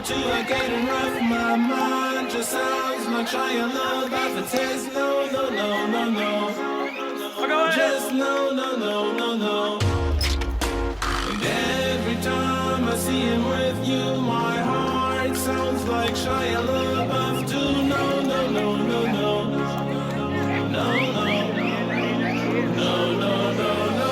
Two are getting rough, my mind just sounds like trying love off a test. No, no, no, no, no. Just no, no, no, no, no. And every time I see him with you, my heart sounds like Shia LaBeouf too. No, no, no, no, no. No, no. No, no, no, no.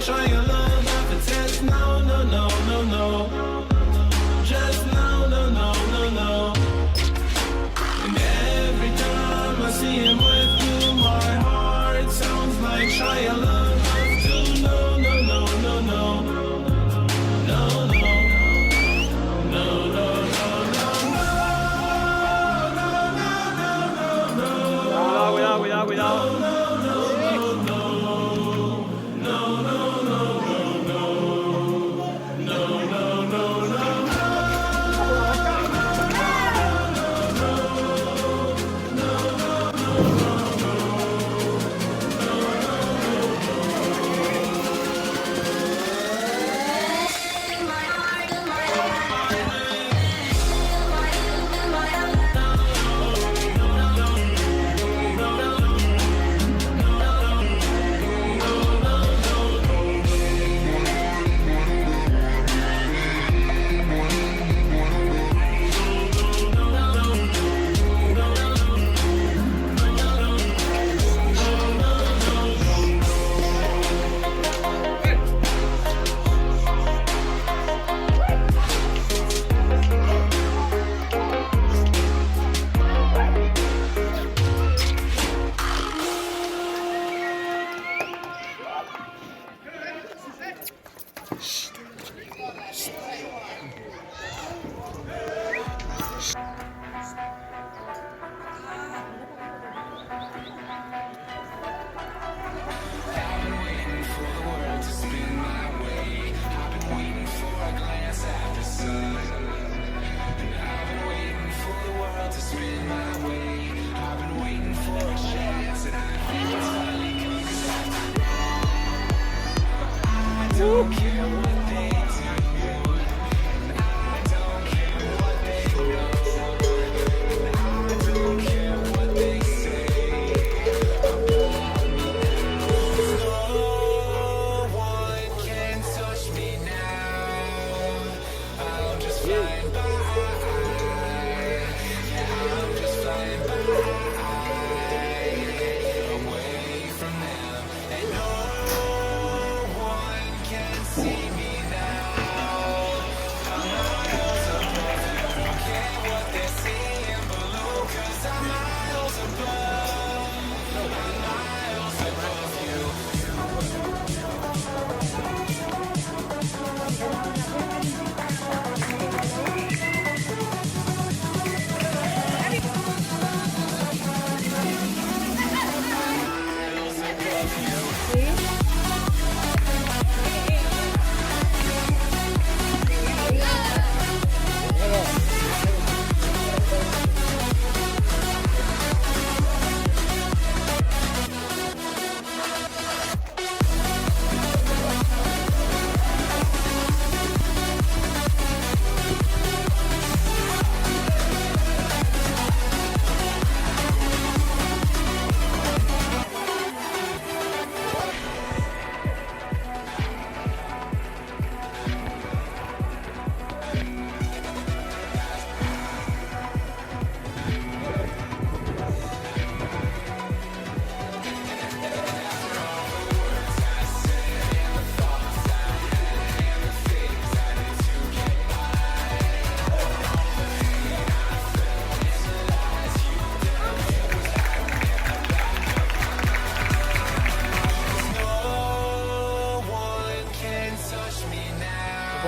Try your love off a test. No, no, no, no, no. Just no, no, no, no, no. And every time I see him with you, my heart sounds like Shia LaBeouf too. No, no, no, no, no. No, no. No, no, no, no, no. No, no, no, no, no, no. Cuidado. see.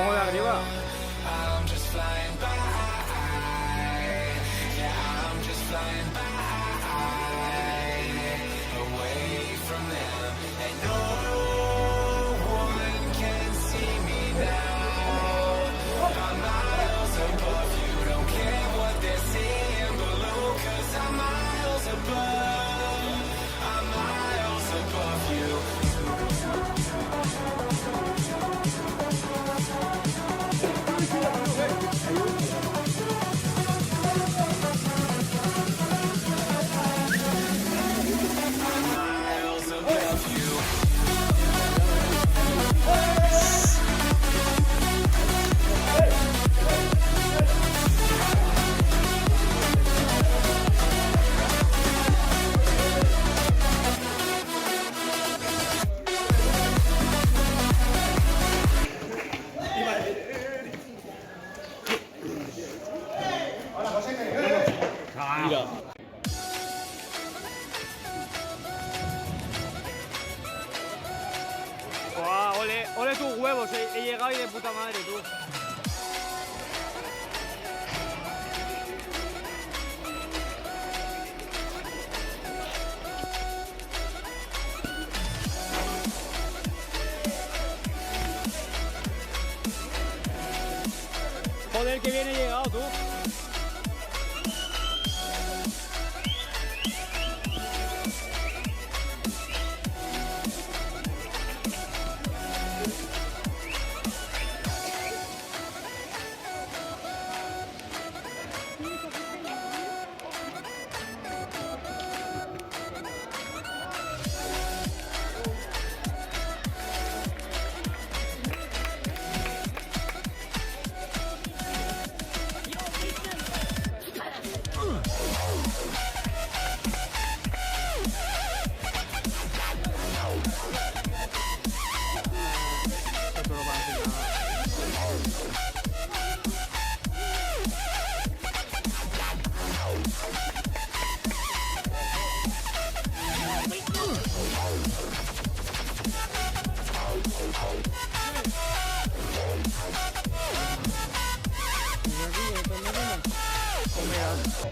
pongo de arriba. I'm just flying by. Yeah, I'm just flying by. Away from them. And no one can see me now. I'm miles above you. Don't care what they're seeing below. 'Cause I'm miles above. I'm miles above you. Miles above you. Buah, ole, ole tus huevos, he llegado y de puta madre, tú. Joder, que bien he llegado, tú.